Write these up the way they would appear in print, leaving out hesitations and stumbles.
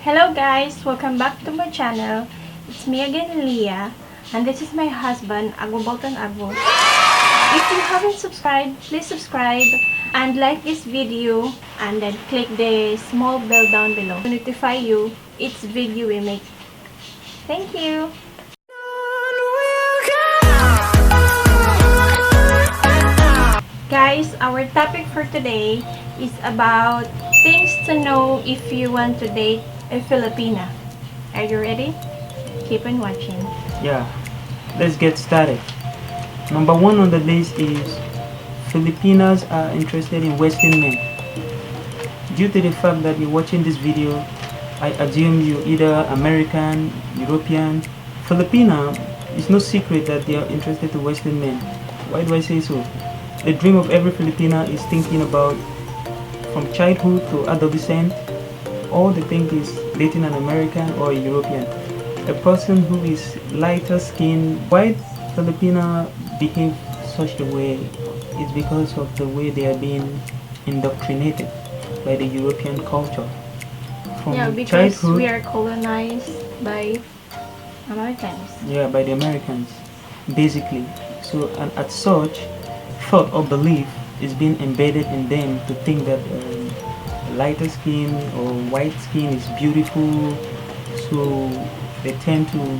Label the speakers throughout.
Speaker 1: Hello guys, welcome back to my channel. It's me again, Leah, and this is my husband, Agbor. If you haven't subscribed, please subscribe and like this video, and then click the small bell down below to notify you each video we make. Thank you. Guys, our topic for today is about things to know if you want to date a Filipina. Are you ready? Keep on watching.
Speaker 2: Yeah, let's get started. Number one on the list is Filipinas are interested in Western men. Due to the fact that you're watching this video, I assume you're either American, European. Filipina, it's no secret that they are interested in Western men. Why do I say so? The dream of every Filipina is thinking about, from childhood to adolescent, all they think is dating an American or a European. A person who is lighter skin. Why Filipina behave such a way is because of the way they are being indoctrinated by the European culture. From
Speaker 1: because we are colonized by Americans.
Speaker 2: Yeah, by the Americans, basically. So, and as such, thought or belief is being embedded in them to think that lighter skin or white skin is beautiful. So they tend to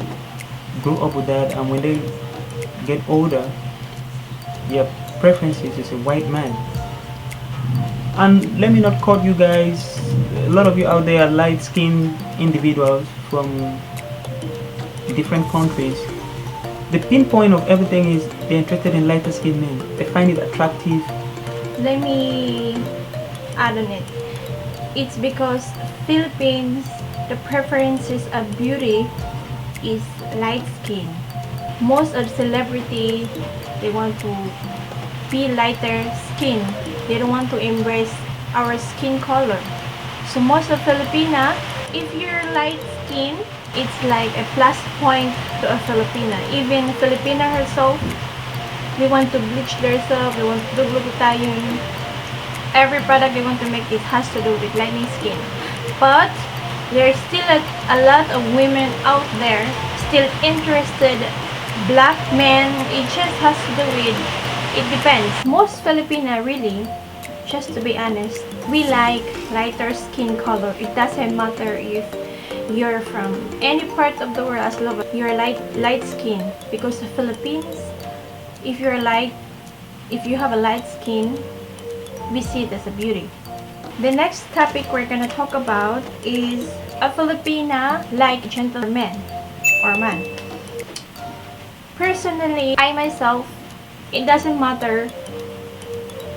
Speaker 2: grow up with that, and when they get older, their preferences is a white man. And let me not quote you guys, a lot of you out there are light skinned individuals from different countries. The pinpoint of everything is they're interested in lighter skinned men. They find it attractive.
Speaker 1: Let me add on it. It's because Philippines, the preferences of beauty is light skin. Most of the celebrity, they want to be lighter skin. They don't want to embrace our skin color. So most of Filipina, if you're light skin, it's like a plus point to a Filipina. Even Filipina herself, they want to bleach themselves, they want to do glutathione. Every product they want to make, it has to do with lightening skin. But there's still a lot of women out there still interested. Black men, it just has to do with, it depends. Most Filipina really, just to be honest, we like lighter skin color. It doesn't matter if you're from any part of the world, as long as you're light skin, because the Philippines, if you have a light skin, we see it as a beauty. The next topic we're gonna talk about is a Filipina like gentleman or man. Personally, I myself, it doesn't matter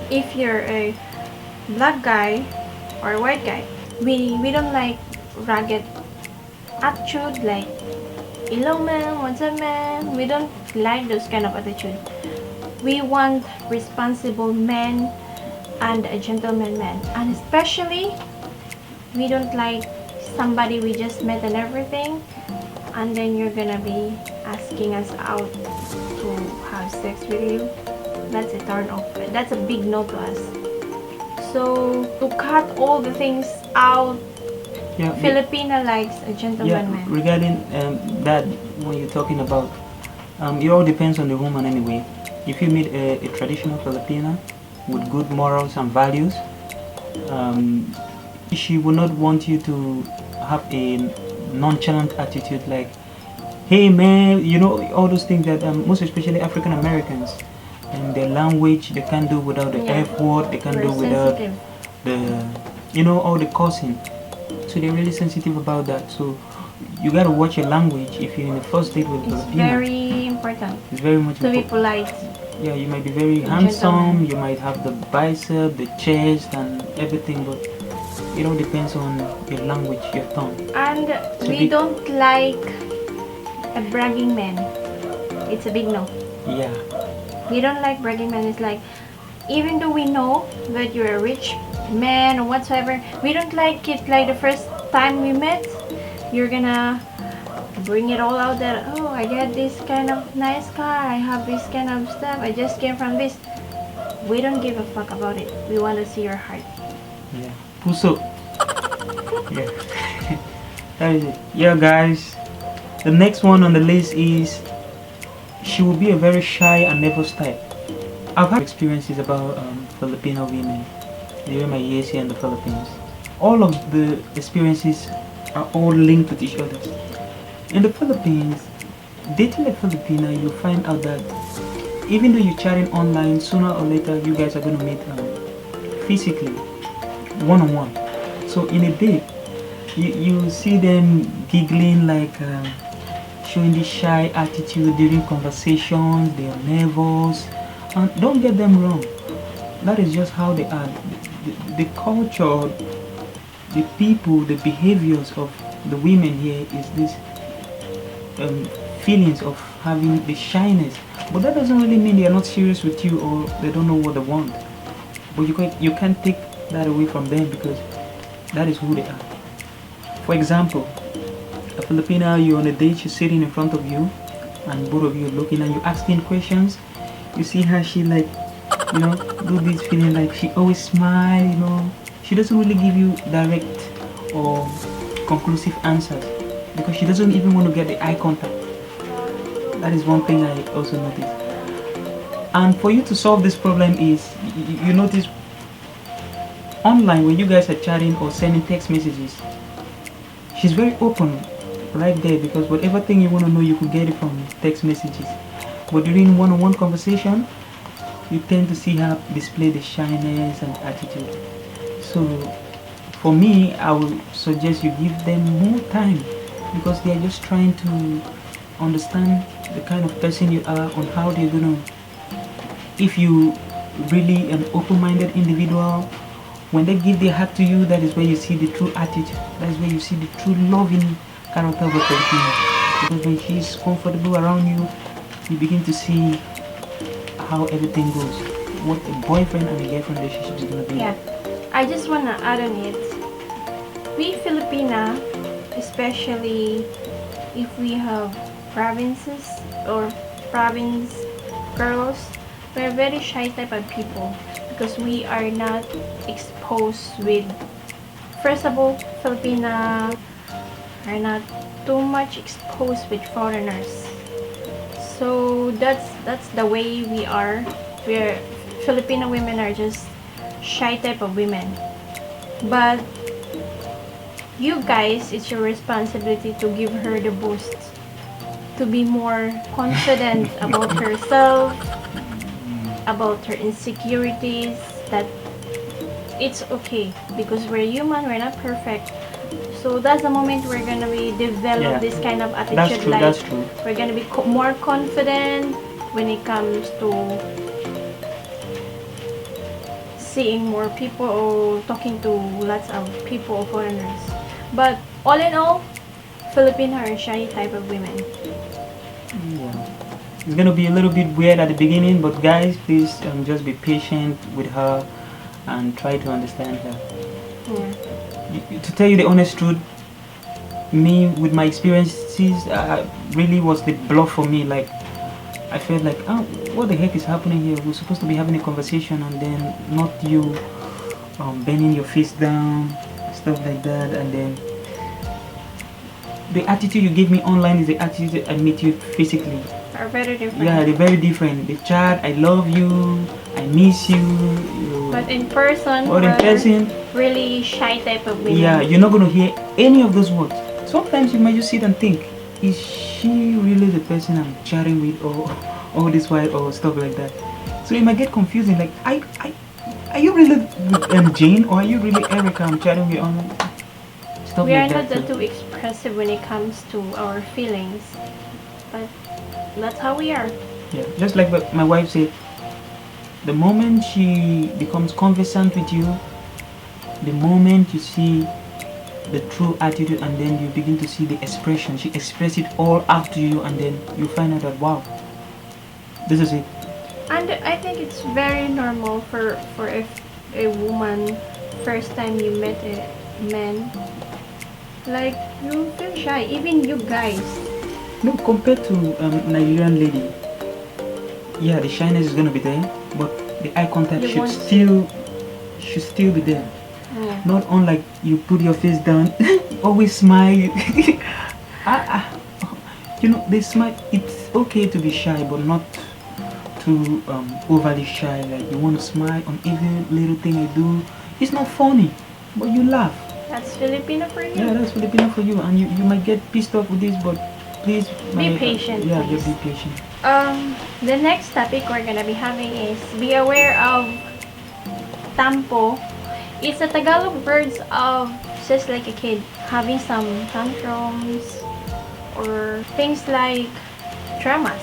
Speaker 1: if you're a black guy or a white guy. We don't like rugged attitude like hello man, what's up man. We don't like those kind of attitude. We want responsible men and a gentleman man, and especially we don't like somebody we just met and everything, and then you're gonna be asking us out to have sex with you. That's a turn off. That's a big no to us. So to cut all the things out, yeah, Filipina likes a gentleman man.
Speaker 2: Regarding that, when you're talking about, it all depends on the woman anyway. If you meet a traditional Filipina with good morals and values, she will not want you to have a nonchalant attitude like, hey man, you know, all those things that most especially African Americans and their language, they can't do without the F word, they can't do without the, you know, all the cursing. So they're really sensitive about that. So you gotta watch your language if you're in the first date with Filipina.
Speaker 1: It's very important.
Speaker 2: It's very much
Speaker 1: to be polite.
Speaker 2: Yeah, you might be very handsome, you might have the bicep, the chest and everything, but it all depends on your language, your tongue.
Speaker 1: And so we don't like a bragging man. It's a big no.
Speaker 2: Yeah.
Speaker 1: We don't like bragging man. It's like, even though we know that you're a rich man or whatsoever, we don't like it like the first time we met, you're gonna bring it all out that, oh, I got this kind of nice car, I have this kind of stuff, I just came from this. We don't give a fuck about it. We want to see your heart.
Speaker 2: Yeah. Puso. Yeah. That is it. Yeah, guys. The next one on the list is she will be a very shy and nervous type. I've had experiences about Filipino women during my years here in the Philippines. All of the experiences are all linked with each other. In the Philippines, dating a Filipina, you find out that even though you're chatting online, sooner or later you guys are going to meet physically, one-on-one. So in a date, you see them giggling, like showing this shy attitude during conversations. They are nervous, and don't get them wrong, that is just how they are. The culture, the people, the behaviors of the women here is this feelings of having the shyness, but that doesn't really mean they are not serious with you or they don't know what they want. But you can't take that away from them, because that is who they are. For example, a Filipina, you're on a date, she's sitting in front of you, and both of you are looking and you asking questions. You see how she, like, do this feeling like she always smile. She doesn't really give you direct or conclusive answers, because she doesn't even want to get the eye contact. That is one thing I also noticed. And for you to solve this problem is, you notice online when you guys are chatting or sending text messages, she's very open right there, because whatever thing you want to know, you could get it from text messages. But during one-on-one conversation, you tend to see her display the shyness and attitude. So for me, I would suggest you give them more time, because they are just trying to understand the kind of person you are, on how they're gonna, if you really an open-minded individual, when they give their heart to you, that is where you see the true attitude. That is where you see the true loving character of a Filipino. Because when she's comfortable around you, you begin to see how everything goes, what a boyfriend and a girlfriend relationship is gonna be.
Speaker 1: Yeah, I just wanna add on it. We Filipina, especially if we have provinces or province girls, we're very shy type of people, because we are not exposed with, first of all, Filipina are not too much exposed with foreigners. So that's the way we are. We're Filipino women are just shy type of women. But you guys, it's your responsibility to give her the boost, to be more confident about herself, about her insecurities, that it's okay, because we're human, we're not perfect. So that's the moment we're gonna be develop this kind of attitude.
Speaker 2: That's true.
Speaker 1: We're gonna be more confident when it comes to seeing more people or talking to lots of people or foreigners. But all in all, Filipino are shy type of women.
Speaker 2: Yeah. It's gonna be a little bit weird at the beginning, but guys, please just be patient with her and try to understand her.
Speaker 1: Yeah.
Speaker 2: To tell you the honest truth, me with my experiences, really was the bluff for me. Like, I felt like, oh, what the heck is happening here? We're supposed to be having a conversation, and then not you bending your face down, stuff like that. And then the attitude you give me online is the attitude I meet you physically.
Speaker 1: Are very different.
Speaker 2: Yeah, they're very different. The chat, I love you, I miss you.
Speaker 1: But in person, really shy type of women.
Speaker 2: Yeah, you're not going to hear any of those words. Sometimes you might just sit and think, is she really the person I'm chatting with, or all this while, or stuff like that. So it might get confusing, like, are you really Jane, or are you really Erica I'm chatting with on stuff
Speaker 1: we
Speaker 2: like
Speaker 1: are
Speaker 2: that.
Speaker 1: not too expressive when it comes to our feelings, but that's how we are.
Speaker 2: Yeah, just like what my wife said, the moment she becomes conversant with you, the moment you see the true attitude, and then you begin to see the expression, she expresses it all out to you, and then you find out that, wow, this is it.
Speaker 1: And I think it's very normal for if a woman, first time you met a man, like, you feel shy, even you guys.
Speaker 2: No, compared to Nigerian lady, yeah, the shyness is gonna be there, but the eye contact should still be there.
Speaker 1: Yeah.
Speaker 2: Not unlike you put your face down always smile. I, you know, they smile. It's okay to be shy, but not too overly shy. Like you want to smile on every little thing I do. It's not funny, but you laugh.
Speaker 1: That's Filipino for you.
Speaker 2: Yeah, that's Filipino for you, and you might get pissed off with this, but please
Speaker 1: Be patient,
Speaker 2: yeah,
Speaker 1: please.
Speaker 2: just be patient.
Speaker 1: The next topic we're gonna be having is be aware of tampo. It's a Tagalog words of just like a kid having some tantrums or things like dramas.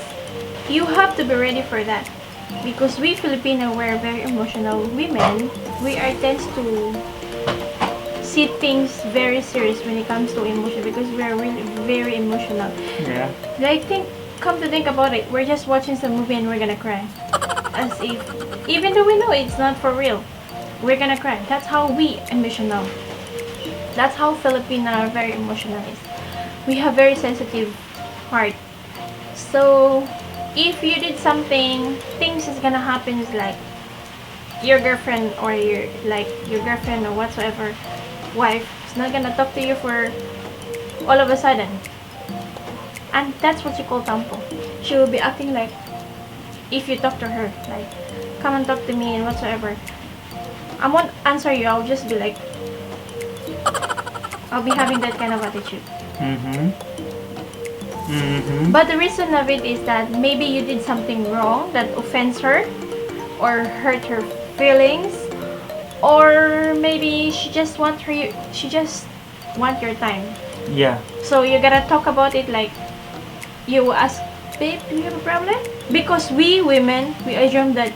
Speaker 1: You have to be ready for that because we Filipino, we're very emotional women. We are tends to see things very serious when it comes to emotion because we are really very emotional.
Speaker 2: Yeah.
Speaker 1: Like come to think about it, we're just watching some movie and we're gonna cry. As if, even though we know it's not for real, we're gonna cry. That's how we emotional. That's how Filipino are very emotional is. We have very sensitive heart. So, if you did something, things is gonna happen is like your girlfriend or your girlfriend or whatsoever wife is not gonna talk to you for all of a sudden. And that's what you call tampo. She will be acting like if you talk to her, like, come and talk to me and whatsoever. I won't answer you, I'll just be like, I'll be having that kind of attitude. But the reason of it is that maybe you did something wrong that offends her or hurt her feelings, or maybe she just want your time.
Speaker 2: Yeah.
Speaker 1: So you gotta talk about it like you ask, babe, do you have a problem? Because we women, we assume that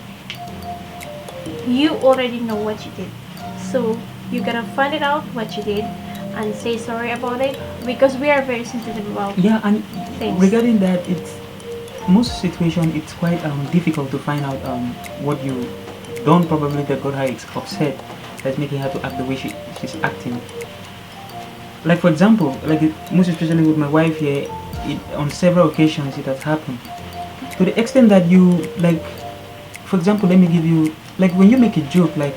Speaker 1: you already know what you did. So you gotta find it out what you did and say sorry about it because we are very sensitive about
Speaker 2: and
Speaker 1: things.
Speaker 2: regarding that, it's most situation it's quite difficult to find out what you don't probably that got her upset that's making her to act the way she's acting. Like for example, most especially with my wife here, on several occasions it has happened to the extent that you like, for example, let me give you, like when you make a joke, like,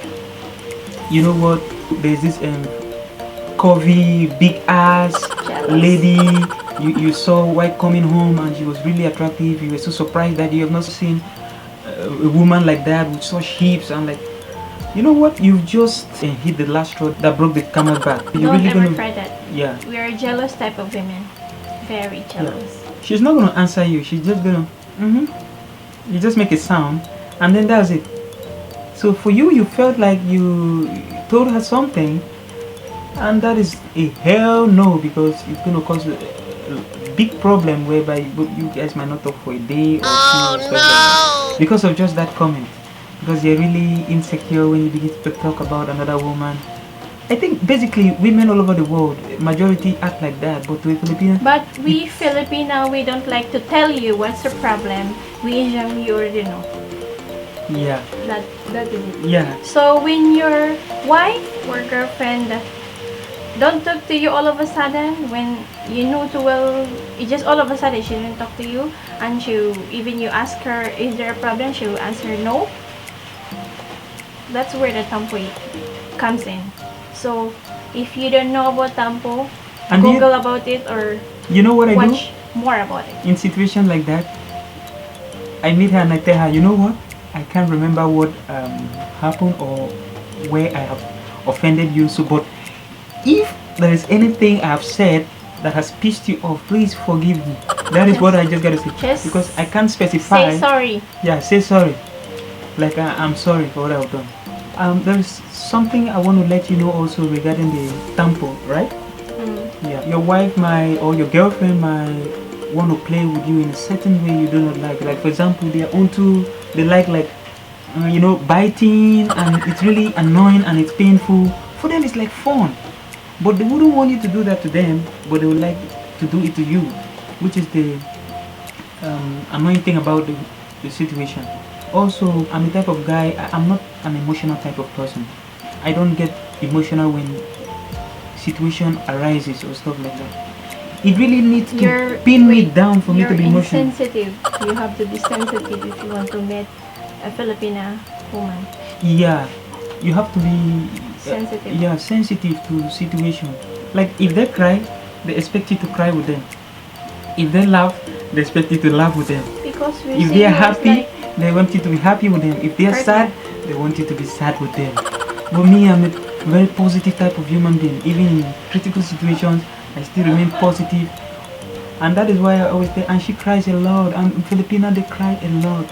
Speaker 2: you know what, there's this curvy big ass lady you saw white coming home and she was really attractive, you were so surprised that you have not seen a woman like that with such hips, and like, you know what, you've just hit the last straw that broke the camel's back. You're
Speaker 1: Don't
Speaker 2: really
Speaker 1: ever
Speaker 2: gonna,
Speaker 1: try that.
Speaker 2: yeah,
Speaker 1: We are jealous type of women. Very jealous.
Speaker 2: yeah. She's not gonna answer you, she's just gonna you just make a sound and then that's it. So for you, you felt like you told her something, and that is a hell no, because it's going to cause a big problem whereby you guys might not talk for a day or two or something like that, because of just that comment. Because you're really insecure when you begin to talk about another woman. I think basically women all over the world, majority act like that, but we Filipinos.
Speaker 1: But we Filipino, we don't like to tell you what's the problem. We assume you already know.
Speaker 2: Yeah.
Speaker 1: That is it.
Speaker 2: Yeah.
Speaker 1: So when your wife or girlfriend don't talk to you all of a sudden, when you know too well, it just all of a sudden she didn't talk to you, and even you ask her, is there a problem? She will answer no. That's where the tampo comes in. So if you don't know about tampo,
Speaker 2: And
Speaker 1: Google about it or
Speaker 2: you know what I do?
Speaker 1: watch more about it.
Speaker 2: In situation like that, I meet her and I tell her, you know what? I can't remember what happened or where I have offended you. So, but if there is anything I have said that has pissed you off, please forgive me. That is what I just gotta say.
Speaker 1: Just
Speaker 2: because I can't specify.
Speaker 1: Say sorry.
Speaker 2: Yeah, say sorry. Like I'm sorry for what I've done. There is something I want to let you know also regarding the tampo, right? Yeah, your wife might or your girlfriend might want to play with you in a certain way you do not like. Like for example, they like you know, biting, and it's really annoying and it's painful. For them it's like fun, but they wouldn't want you to do that to them, but they would like to do it to you, which is the annoying thing about the situation. Also, I'm the type of guy, I'm not an emotional type of person. I don't get emotional when situation arises or stuff like that. It really needs to pin me down for me to be emotional.
Speaker 1: You're insensitive. You have to be sensitive if you want to meet a Filipina woman.
Speaker 2: Yeah, you have to be
Speaker 1: Sensitive.
Speaker 2: yeah, sensitive to situation. Like if they cry, they expect you to cry with them. If they laugh, they expect you to laugh with them.
Speaker 1: Because we
Speaker 2: If
Speaker 1: see
Speaker 2: they are
Speaker 1: you as
Speaker 2: happy,
Speaker 1: like
Speaker 2: they want you to be happy with them. If they are sad,
Speaker 1: partner.
Speaker 2: they want you to be sad with them. But me, I'm a very positive type of human being. Even in critical situations, I still remain positive. And that is why I always say, and she cries a lot. And in Filipina, they cry a lot.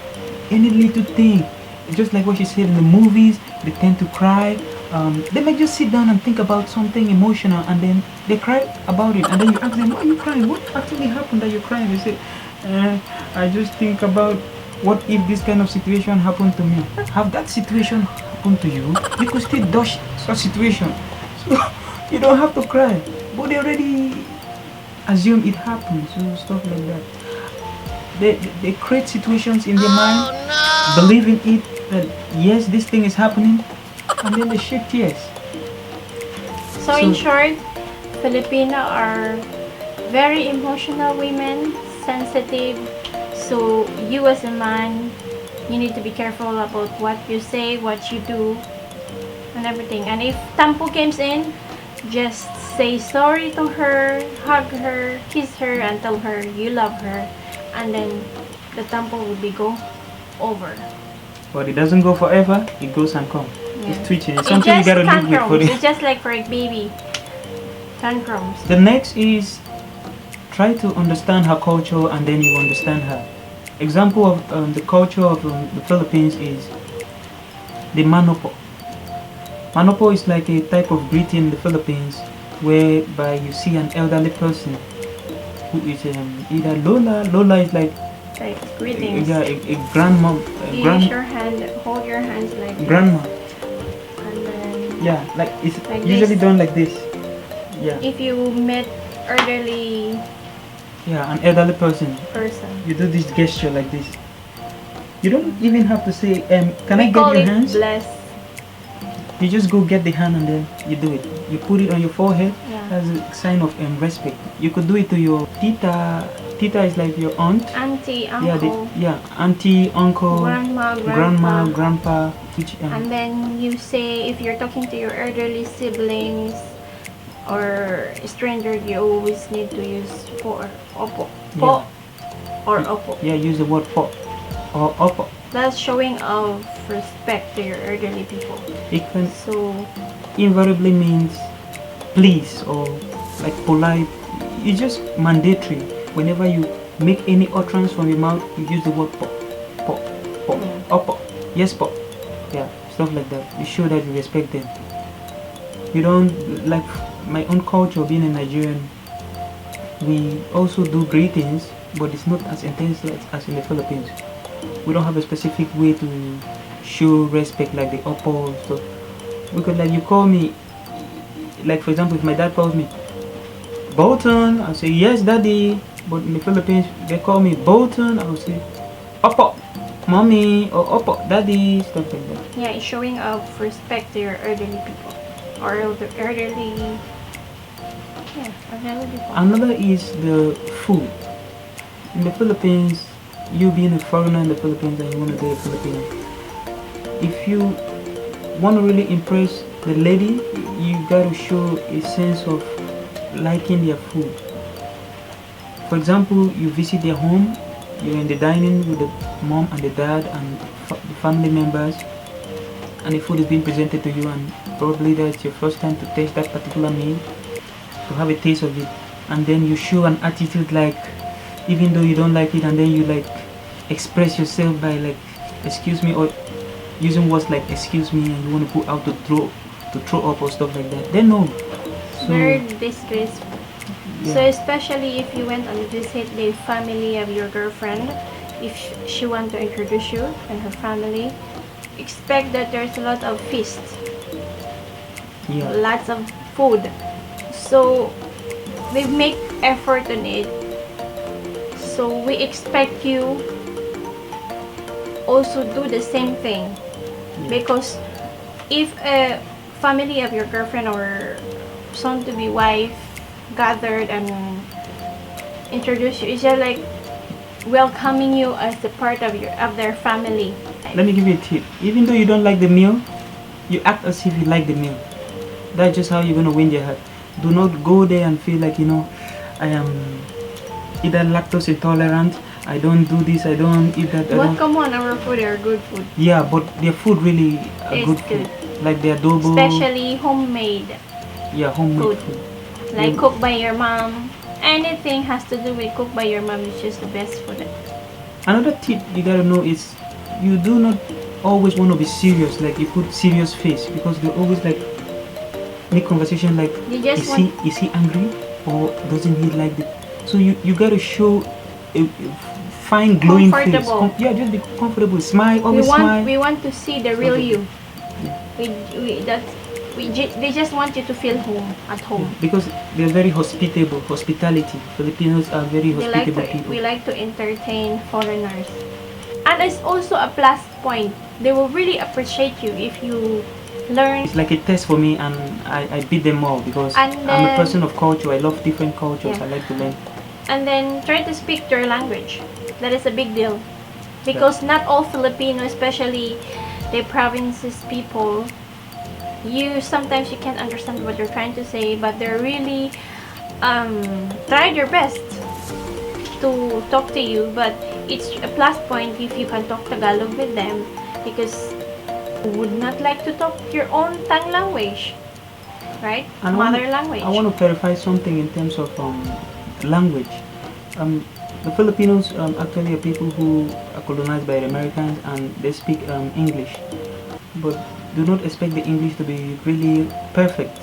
Speaker 2: Any little thing. Just like what she said in the movies, they tend to cry. They might just sit down and think about something emotional and then they cry about it. And then you ask them, why are you crying? What actually happened that you're crying? They say, I just think about what if this kind of situation happened to me. Have that situation happened to you? You could still dodge such situation. So you don't have to cry. But they already assume it happens, so stuff like that. They create situations in their mind, believe in it that yes, this thing is happening, and then they shed tears.
Speaker 1: So in short, Filipino are very emotional women, sensitive. So you as a man, you need to be careful about what you say, what you do, and everything. And if tampo comes in, just say sorry to her, hug her, kiss her, and tell her you love her, and then the tampo will be go over.
Speaker 2: But it doesn't go forever, it goes and comes.
Speaker 1: Yeah.
Speaker 2: It's twitching. It's something you gotta live with for
Speaker 1: It's
Speaker 2: it.
Speaker 1: just like for a baby. Tantrums.
Speaker 2: The next is try to understand her culture and then you understand her. Example of the culture of the Philippines is the manopo. Manopo is like a type of greeting in the Philippines whereby you see an elderly person who is either Lola. Lola is like
Speaker 1: Greetings.
Speaker 2: a grandma.
Speaker 1: Use your hand, hold your hands like
Speaker 2: grandma.
Speaker 1: This, and then
Speaker 2: Yeah, like it's
Speaker 1: like
Speaker 2: usually
Speaker 1: this.
Speaker 2: done like this. Yeah.
Speaker 1: If you met elderly
Speaker 2: Yeah, an elderly person. You do this gesture like this. You don't even have to say, can I get your hands?
Speaker 1: Bless.
Speaker 2: You just go get the hand and then you do it. You put it on your forehead as a sign of respect. You could do it to your tita. Tita is like your aunt.
Speaker 1: Auntie, uncle.
Speaker 2: Auntie, uncle,
Speaker 1: grandma,
Speaker 2: grandpa. Which,
Speaker 1: and then you say, if you're talking to your elderly siblings or stranger, you always need to use po or opo. Po or opo.
Speaker 2: Yeah, use the word po or opo.
Speaker 1: That's showing of respect to your elderly people.
Speaker 2: It can
Speaker 1: so
Speaker 2: invariably means please or like polite. It's just mandatory. Whenever you make any utterance from your mouth, you use the word po, po, po, opo, yes po. Yeah, stuff like that. You show that you respect them. You don't, like my own culture being a Nigerian, we also do greetings, but it's not as intense as in the Philippines. We don't have a specific way to show respect like the opo stuff. Because like you call me, like for example, if my dad calls me Bolton, I'll say yes daddy. But in the Philippines, they call me Bolton, I'll say opo, mommy, or opo, daddy, stuff like that.
Speaker 1: Yeah, it's showing of respect to your elderly people. Or the elderly, elderly people.
Speaker 2: Another is the food. In the Philippines, you being a foreigner in the Philippines and you want to date a Filipino, if you want to really impress the lady, you got to show a sense of liking their food. For example, you visit their home, you're in the dining with the mom and the dad and the family members, and the food is being presented to you, and probably that's your first time to taste that particular meal, to have a taste of it, and then you show an attitude like, even though you don't like it, and then you like express yourself by like excuse me, or using words like excuse me, and you want to go out to throw up or stuff like that. They know. So,
Speaker 1: very disgraceful. So especially if you went and visit the family of your girlfriend, if she want to introduce you and her family, expect that there's a lot of feast, lots of food. So they make effort on it. So we expect you also do the same thing, because if a family of your girlfriend or soon-to-be wife gathered and introduce you, it's just like welcoming you as a part of their family.
Speaker 2: Let me give you a tip. Even though you don't like the meal, you act as if you like the meal. That's just how you're gonna win their heart. Do not go there and feel like, I am either lactose intolerant, I don't do this, I don't eat that.
Speaker 1: But come on, our food are good food.
Speaker 2: Yeah, but their food really
Speaker 1: It's
Speaker 2: good
Speaker 1: good.
Speaker 2: food. Like their adobo.
Speaker 1: Especially homemade.
Speaker 2: Yeah, homemade
Speaker 1: food.
Speaker 2: food.
Speaker 1: Like
Speaker 2: Yeah.
Speaker 1: cooked by your mom. Anything has to do with cooked by your mom is just the best food.
Speaker 2: Another tip you gotta know is you do not always want to be serious, like you put serious face, because they always like make conversation like,
Speaker 1: You just
Speaker 2: is he angry or doesn't he like it? So you gotta show a fine glowing face.
Speaker 1: Comfortable.
Speaker 2: Yeah, just be comfortable. Smile, always smile.
Speaker 1: we want to see the real you.
Speaker 2: Yeah.
Speaker 1: They just want you to feel at home.
Speaker 2: Yeah, because they're very hospitality. Filipinos are very hospitable people.
Speaker 1: We like to entertain foreigners. And it's also a plus point. They will really appreciate you if you learn.
Speaker 2: It's like a test for me, and I beat them all because I'm a person of culture. I love different cultures.
Speaker 1: Yeah.
Speaker 2: I like to learn.
Speaker 1: And then try to speak their language. That is a big deal. Because not all Filipino, especially the provinces people, sometimes you can't understand what they're trying to say, but they're really try their best to talk to you. But it's a plus point if you can talk Tagalog with them, because you would not like to talk your own tongue language, right?
Speaker 2: And
Speaker 1: Mother language.
Speaker 2: I want to clarify something in terms of language. The Filipinos actually are people who are colonized by the Americans, and they speak English, but do not expect the English to be really perfect.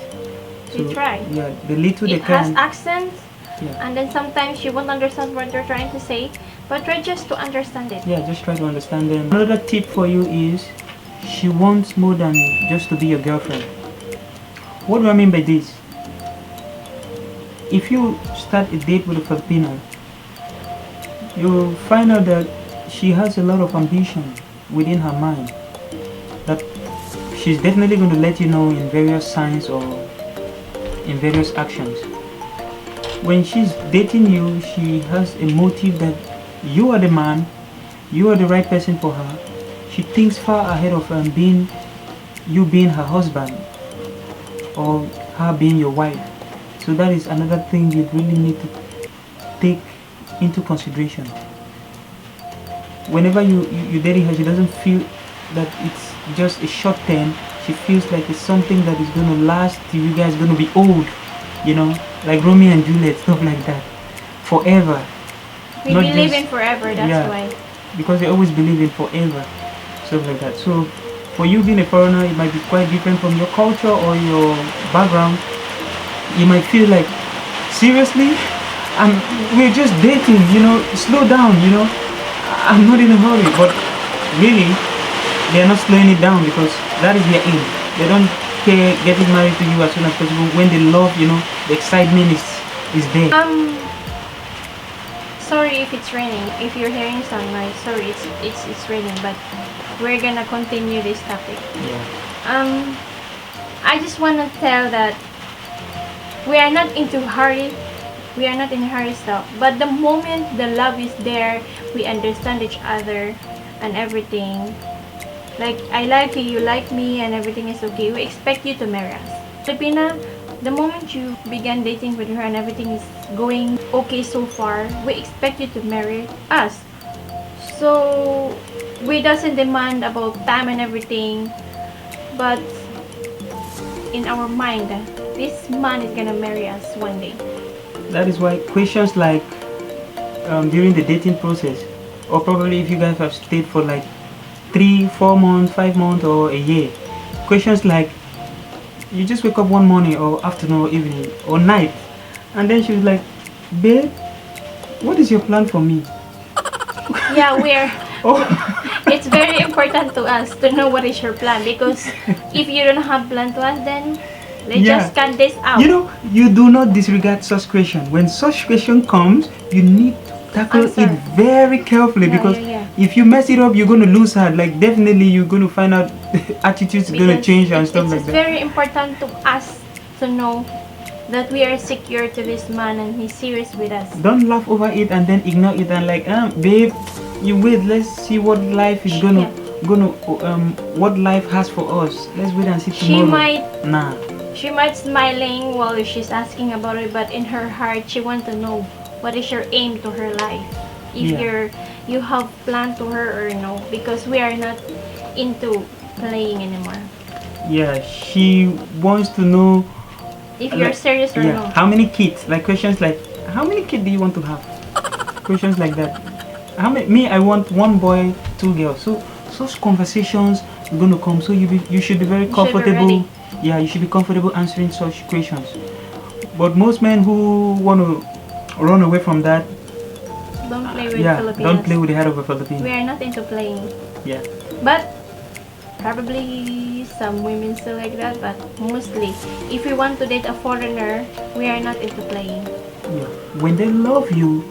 Speaker 1: So we try.
Speaker 2: Yeah, the little they
Speaker 1: It
Speaker 2: can.
Speaker 1: has accents,
Speaker 2: Yeah.
Speaker 1: and then sometimes you won't understand what they're trying to say, but try just to understand it.
Speaker 2: Yeah, just try to understand them. Another tip for you is, she wants more than just to be your girlfriend. What do I mean by this? If you start a date with a Filipino, you'll find out that she has a lot of ambition within her mind, that she's definitely going to let you know in various signs or in various actions. When she's dating you, she has a motive that you are the man, you are the right person for her. She thinks far ahead of you being her husband or her being your wife. So that is another thing you really need to take into consideration. Whenever you dating her, she doesn't feel that it's just a short term. She feels like it's something that is going to last till you guys going to be old, like Romeo and Juliet, stuff like that, forever.
Speaker 1: We believe in forever, that's why.
Speaker 2: Because they always believe in forever, stuff like that. So for you being a foreigner, it might be quite different from your culture or your background. You might feel like, seriously, we're just dating, slow down, I'm not in a hurry. But really, they're not slowing it down, because that is their aim. They don't care getting married to you as soon as possible. When they love, the excitement is there.
Speaker 1: Sorry if it's raining. If you're hearing some noise, sorry, it's raining, but we're gonna continue this topic.
Speaker 2: Yeah.
Speaker 1: I just wanna tell that we are not into hurry. We are not in a hurry stuff. But the moment the love is there, we understand each other and everything. Like, I like you, you like me, and everything is okay. We expect you to marry us. Filipina, the moment you began dating with her and everything is going okay so far, we expect you to marry us. So, we doesn't demand about time and everything, but in our mind, this man is gonna marry us one day.
Speaker 2: That is why questions like during the dating process, or probably if you guys have stayed for like 3, 4 months, 5 months, or a year, questions like, you just wake up one morning or afternoon or evening or night, and then she was like, babe, what is your plan for me?
Speaker 1: Yeah,
Speaker 2: Oh.
Speaker 1: it's very important to us to know what is your plan, because if you don't have plan to us, then let's just cut this out.
Speaker 2: You do not disregard such question. When such question comes, you need to tackle it very carefully, because if you mess it up, you're going to lose her. Like, definitely you're going to find out attitudes are going to change and stuff like that.
Speaker 1: It's very important to us to know that we are secure to this man and he's serious with us.
Speaker 2: Don't laugh over it and then ignore it and like, babe, you wait, let's see what life is what life has for us. Let's wait and see tomorrow.
Speaker 1: She might smiling while she's asking about it, but in her heart, she wants to know what is your aim to her life. If you have plan to her or no, because we are not into playing anymore.
Speaker 2: Yeah, she wants to know
Speaker 1: if you're serious or no.
Speaker 2: How many kids? Like questions like, how many kids do you want to have? Questions like that. How many? Me, I want 1 boy, 2 girls. So such conversations are going to come. So you should be very comfortable. Yeah, you should be comfortable answering such questions. But most men who want to run away from that,
Speaker 1: don't play with Filipinos.
Speaker 2: Don't play with the head of a Filipino.
Speaker 1: We are not into playing.
Speaker 2: Yeah.
Speaker 1: But probably some women still like that, but mostly if we want to date a foreigner, we are not into playing.
Speaker 2: Yeah. When they love you,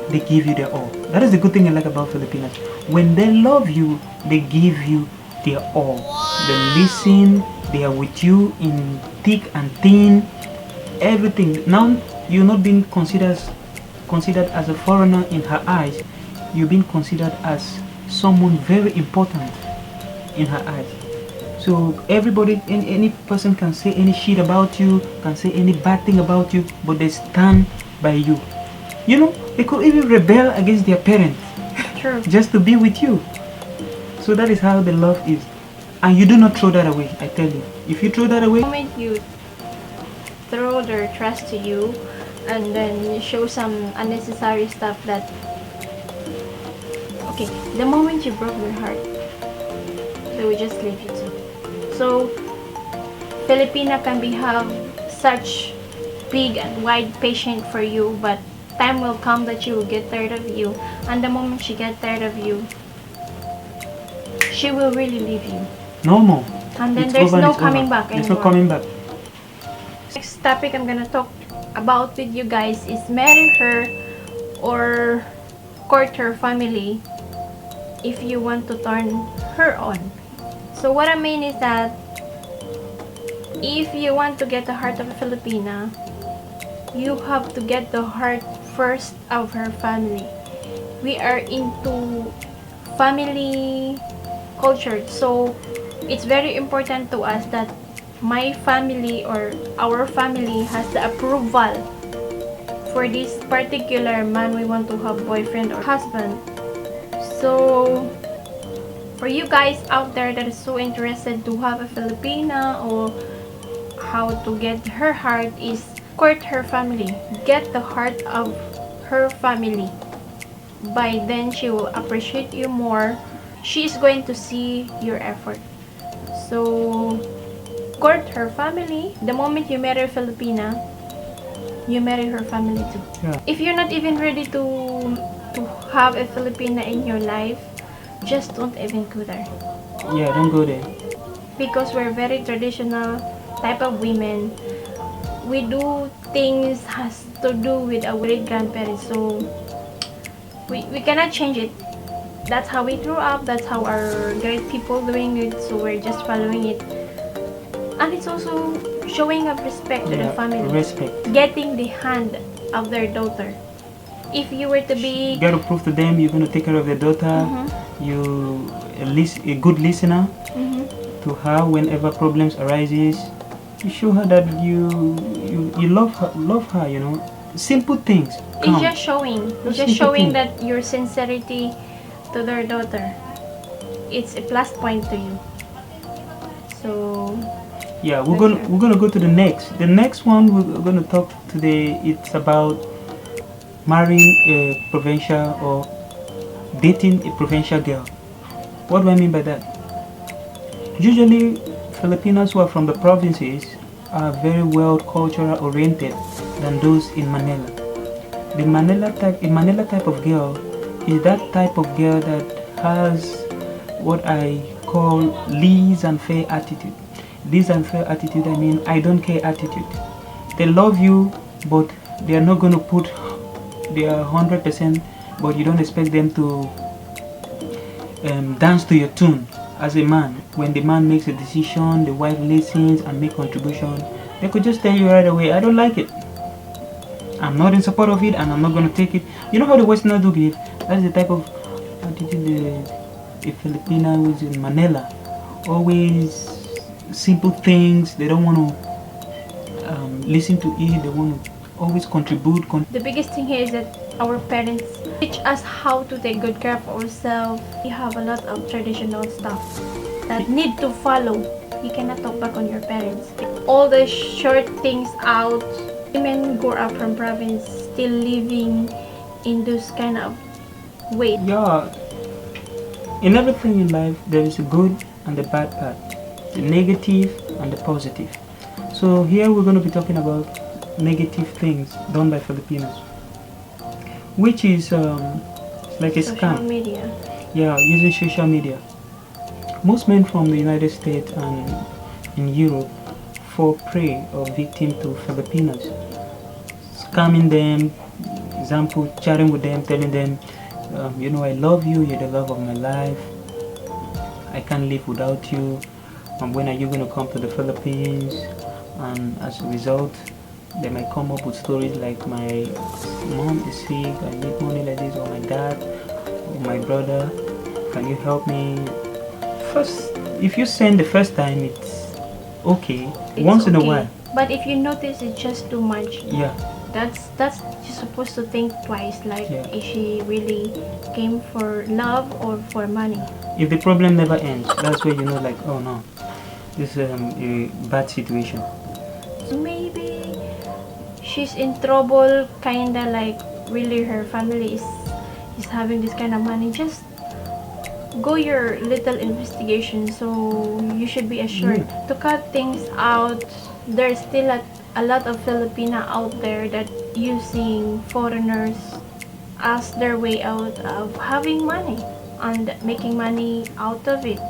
Speaker 2: they give you their all. That is the good thing I like about Filipinas. When they love you, they give you their all. They listen, they are with you in thick and thin, everything. Now you're not being considered as a foreigner in her eyes. You're being considered as someone very important in her eyes. So everybody, any person can say any shit about you, can say any bad thing about you, but they stand by you. You know, they could even rebel against their parents.
Speaker 1: True.
Speaker 2: Just to be with you. So that is how the love is. And you do not throw that away, I tell you. If you throw that away,
Speaker 1: the moment you throw their trust to you and then show some unnecessary stuff that, okay, the moment you broke their heart, they will just leave you too. So Filipina can have such big and wide patience for you, but time will come that she will get tired of you, and the moment she gets tired of you, she will really leave you.
Speaker 2: No more.
Speaker 1: And then there's no coming back anymore.
Speaker 2: There's no coming back.
Speaker 1: Next topic I'm gonna talk about with you guys is marry her or court her family if you want to turn her on. So what I mean is that if you want to get the heart of a Filipina, you have to get the heart first of her family. We are into family culture, so it's very important to us that my family or our family has the approval for this particular man we want to have boyfriend or husband. So for you guys out there that is so interested to have a Filipina or how to get her heart, is court her family. Get the heart of her family. By then she will appreciate you more. She is going to see your effort. So court her family. The moment you marry a Filipina, you marry her family too.
Speaker 2: Yeah.
Speaker 1: If you're not even ready to have a Filipina in your life, just don't even go there.
Speaker 2: Yeah, don't go there.
Speaker 1: Because we're very traditional type of women. We do things has to do with our great grandparents, so we cannot change it. That's how we grew up, that's how our great people doing it, so we're just following it. And it's also showing up respect to the family.
Speaker 2: Respect.
Speaker 1: Getting the hand of their daughter. If you were to be...
Speaker 2: You gotta prove to them you're gonna take care of their daughter. You a good listener to her whenever problems arises. You show her that you love her, you know. Simple things count.
Speaker 1: It's just showing. It's just showing that your sincerity to their daughter. It's a plus point to you. So
Speaker 2: yeah, we're gonna go to the next. The next one we're gonna talk today. It's about marrying a provincial or dating a provincial girl. What do I mean by that? Usually, Filipinos who are from the provinces are very well cultural oriented than those in Manila. The Manila type of girl is that type of girl that has what I call laissez-faire attitude. Laissez-faire attitude, I mean I don't care attitude. They love you, but they are not going to put their 100%, but you don't expect them to dance to your tune. As a man, when the man makes a decision, the wife listens and make contribution. They could just tell you right away, I don't like it, I'm not in support of it, and I'm not going to take it. You know how the Westerners do give? That's the type of attitude a Filipina who's in Manila. Always simple things. They don't want to listen to it, they want to always contribute.
Speaker 1: The biggest thing here is that our parents teach us how to take good care of ourselves. We have a lot of traditional stuff that need to follow. You cannot talk back on your parents. All the short things out. Women grow up from province still living in this kind of way.
Speaker 2: Yeah, in everything in life there is a good and the bad part, the negative and the positive. So here we're going to be talking about negative things done by Filipinos, which is like a
Speaker 1: Social
Speaker 2: scam.
Speaker 1: media.
Speaker 2: Yeah, using social media. Most men from the United States and in Europe fall prey or victim to Filipinos, scamming them, example, chatting with them, telling them, you know, I love you, you're the love of my life, I can't live without you, when are you going to come to the Philippines? And as a result, they might come up with stories like, my mom is sick, I need money like this, or my dad, or my brother, can you help me? First, if you send the first time, it's okay,
Speaker 1: It's
Speaker 2: once in a
Speaker 1: okay.
Speaker 2: while.
Speaker 1: But if you notice it's just too much,
Speaker 2: Yeah,
Speaker 1: that's you're supposed to think twice. Like,
Speaker 2: Yeah.
Speaker 1: is she really came for love or for money?
Speaker 2: if the problem never ends, that's where you know, like, oh no, this is a bad situation.
Speaker 1: Maybe she's in trouble, kinda like really her family is having this kind of money. Just go your little investigation, so you should be assured to cut things out. There's still a lot of Filipina out there that using foreigners as their way out of having money and making money out of it.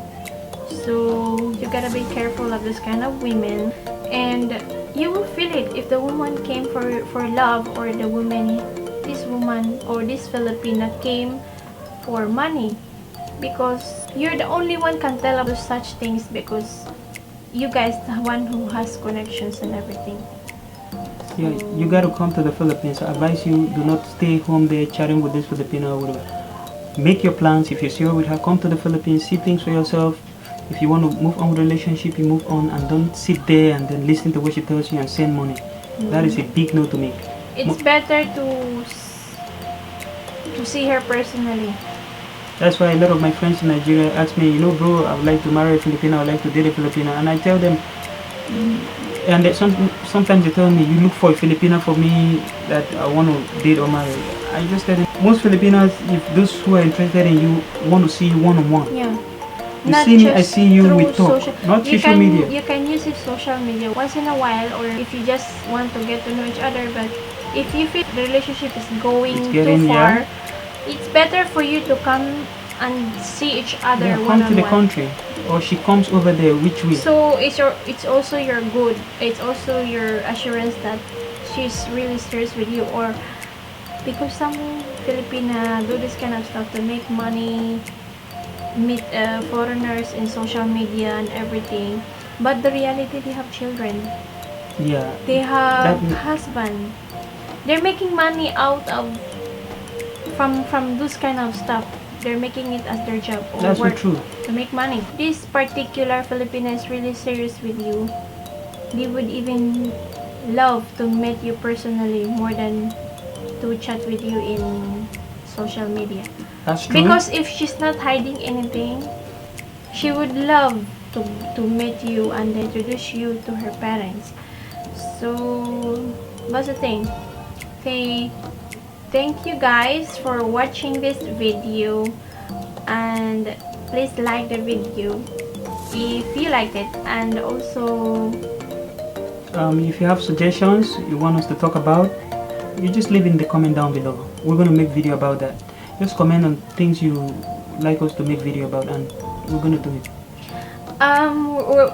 Speaker 1: So you gotta be careful of this kind of women, and you will feel it if the woman came for love, or this woman or this Filipina came for money, because you're the only one can tell about such things, because you guys the one who has connections and everything.
Speaker 2: Yeah, you got to come to the Philippines. I advise you, do not stay home there chatting with this Filipino or whatever. Make your plans. If you're sure with her, come to the Philippines, see things for yourself. If you want to move on with a relationship, you move on, and don't sit there and then listen to what she tells you and send money. That is a big no to make.
Speaker 1: It's better to see her personally.
Speaker 2: That's why a lot of my friends in Nigeria ask me, you know, bro, I would like to marry a Filipino, I would like to date a Filipino, and I tell them, and sometimes they tell me, you look for a Filipina for me that I want to date or marry. I just tell them, most Filipinos, if those who are interested in you want to see you one-on-one.
Speaker 1: Yeah.
Speaker 2: You
Speaker 1: Not
Speaker 2: see me, I
Speaker 1: just
Speaker 2: see you, we
Speaker 1: through
Speaker 2: talk, not social media.
Speaker 1: You can use it social media once in a while, or if you just want to get to know each other. But if you feel the relationship is going
Speaker 2: It's getting,
Speaker 1: too far,
Speaker 2: yeah.
Speaker 1: it's better for you to come and see each other
Speaker 2: Yeah,
Speaker 1: one
Speaker 2: come to
Speaker 1: on
Speaker 2: the
Speaker 1: one.
Speaker 2: country, or she comes over there, which way?
Speaker 1: So it's also your good. It's also your assurance that she's really serious with you, or because some Filipina do this kind of stuff to make money, meet foreigners in social media and everything, but the reality, they have children,
Speaker 2: Yeah,
Speaker 1: they have
Speaker 2: that-
Speaker 1: husband, they're making money out of from this kind of stuff. They're making it as their job or
Speaker 2: that's
Speaker 1: work
Speaker 2: not true.
Speaker 1: to make money. This particular Filipina is really serious with you. They would even love to meet you personally more than to chat with you in social media.
Speaker 2: That's true.
Speaker 1: Because if she's not hiding anything, she would love to meet you and introduce you to her parents. So that's the thing. Okay, thank you guys for watching this video, and please like the video if you liked it, and also
Speaker 2: if you have suggestions you want us to talk about, you just leave in the comment down below. We're going to make video about that. Just comment on things you like us to make video about, and we're going to do it.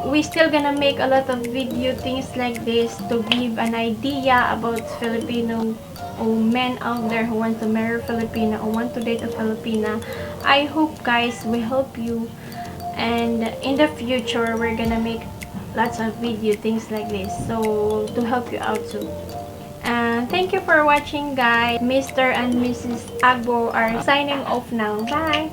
Speaker 1: we still gonna make a lot of video things like this to give an idea about Filipino or men out there who want to marry a Filipina or want to date a Filipina. I hope guys we help you, and in the future we're gonna make lots of video things like this, so to help you out too. And thank you for watching guys. Mr. and Mrs. Agbor are signing off now. Bye.